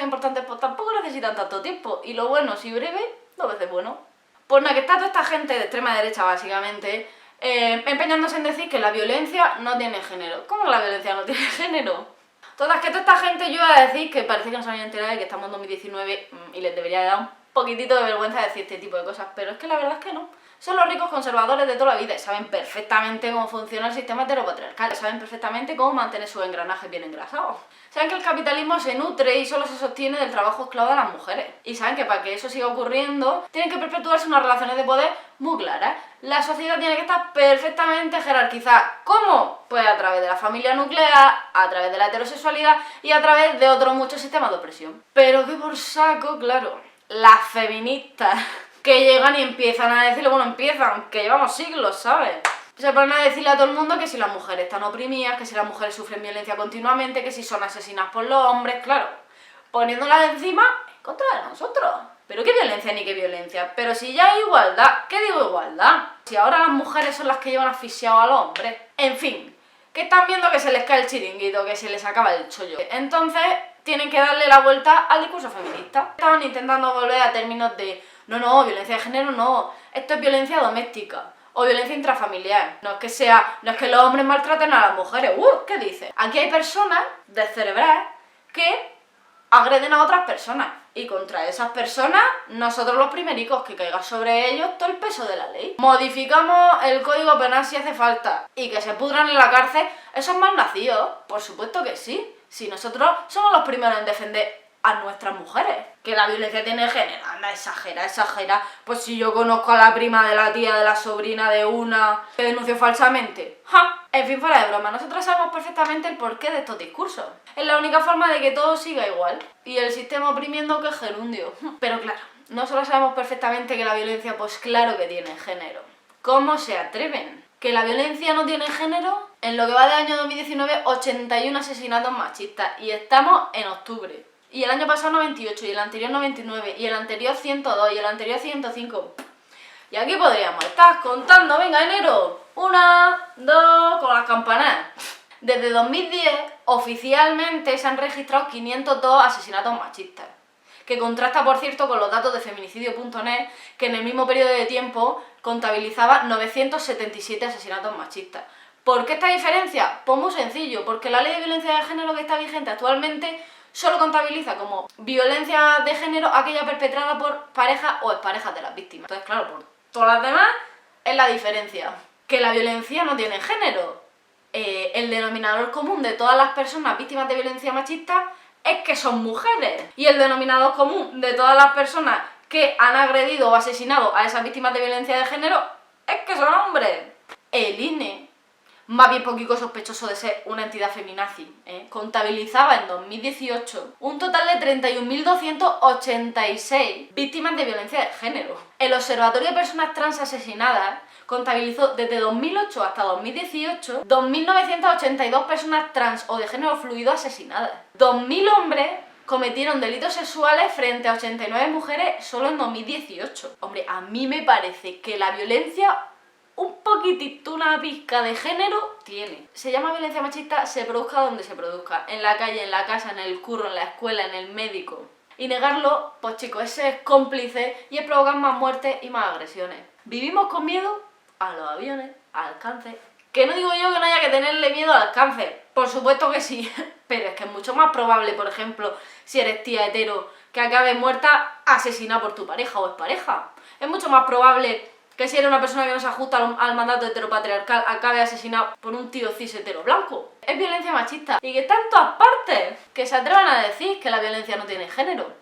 importantes, pues tampoco necesitan tanto tiempo. Y lo bueno, si breve, 2 veces bueno. Pues nada, que está toda esta gente de extrema derecha, básicamente, empeñándose en decir que la violencia no tiene género. ¿Cómo que la violencia no tiene género? Todas, que toda esta gente, yo iba a decir que parece que no se habían enterado de que estamos en 2019 y les debería dar un poquitito de vergüenza decir este tipo de cosas, pero es que la verdad es que no. Son los ricos conservadores de toda la vida y saben perfectamente cómo funciona el sistema heteropatriarcal, saben perfectamente cómo mantener sus engranajes bien engrasados. Saben que el capitalismo se nutre y solo se sostiene del trabajo esclavo de las mujeres. Y saben que para que eso siga ocurriendo, tienen que perpetuarse unas relaciones de poder muy claras. La sociedad tiene que estar perfectamente jerarquizada. ¿Cómo? Pues a través de la familia nuclear, a través de la heterosexualidad y a través de otros muchos sistemas de opresión. Pero que por saco, claro, las feministas que llegan y empiezan a decirlo, bueno, empiezan, que llevamos siglos, ¿sabes? Se ponen a decirle a todo el mundo que si las mujeres están oprimidas, que si las mujeres sufren violencia continuamente, que si son asesinadas por los hombres, claro, poniéndolas encima en contra de nosotros. Pero qué violencia ni qué violencia, pero si ya hay igualdad, ¿qué digo igualdad? Si ahora las mujeres son las que llevan asfixiados a los hombres. En fin, que están viendo que se les cae el chiringuito, que se les acaba el chollo. Entonces tienen que darle la vuelta al discurso feminista. Estaban intentando volver a términos de no, violencia de género no, esto es violencia doméstica o violencia intrafamiliar. No es que los hombres maltraten a las mujeres. ¿Qué dices? Aquí hay personas descerebradas que agreden a otras personas y contra esas personas nosotros los primericos, que caiga sobre ellos todo el peso de la ley. Modificamos el código penal si hace falta y que se pudran en la cárcel esos malnacidos, por supuesto que sí. Si nosotros somos los primeros en defender a nuestras mujeres. Que la violencia tiene género, anda, exagera. Pues si yo conozco a la prima de la tía, de la sobrina de una que denunció falsamente. ¡Ja! En fin, fuera de broma, nosotros sabemos perfectamente el porqué de estos discursos. Es la única forma de que todo siga igual. Y el sistema oprimiendo que es gerundio. Pero claro, no solo sabemos perfectamente que la violencia, pues claro que tiene género. ¿Cómo se atreven? ¿Que la violencia no tiene género? En lo que va de año 2019, 81 asesinatos machistas. Y estamos en octubre. Y el año pasado 98, y el anterior 99, y el anterior 102, y el anterior 105. Y aquí podríamos estar contando, venga, enero, 1, 2, con las campanas. Desde 2010, oficialmente se han registrado 502 asesinatos machistas. Que contrasta, por cierto, con los datos de feminicidio.net, que en el mismo periodo de tiempo contabilizaba 977 asesinatos machistas. ¿Por qué esta diferencia? Pues muy sencillo, porque la ley de violencia de género que está vigente actualmente solo contabiliza como violencia de género aquella perpetrada por parejas o exparejas de las víctimas. Entonces, claro, por todas las demás es la diferencia. Que la violencia no tiene género. El denominador común de todas las personas víctimas de violencia machista es que son mujeres. Y el denominador común de todas las personas que han agredido o asesinado a esas víctimas de violencia de género es que son hombres. El INE, más bien poquito sospechoso de ser una entidad feminazi, contabilizaba en 2018 un total de 31.286 víctimas de violencia de género. El Observatorio de Personas Trans Asesinadas contabilizó desde 2008 hasta 2018 2.982 personas trans o de género fluido asesinadas. 2.000 hombres cometieron delitos sexuales frente a 89 mujeres solo en 2018. Hombre, a mí me parece que la violencia un poquitito, una pizca de género tiene. Se llama violencia machista, se produzca donde se produzca. En la calle, en la casa, en el curro, en la escuela, en el médico. Y negarlo, pues chicos, ese es cómplice y es provocar más muertes y más agresiones. ¿Vivimos con miedo? A los aviones, al cáncer. Que no digo yo que no haya que tenerle miedo al cáncer. Por supuesto que sí. Pero es que es mucho más probable, por ejemplo, si eres tía hetero, que acabes muerta asesinada por tu pareja o expareja. Es mucho más probable que si eres una persona que no se ajusta al mandato heteropatriarcal, acabe asesinado por un tío cis hetero blanco. Es violencia machista. Y que está en todas partes. Que se atrevan a decir que la violencia no tiene género.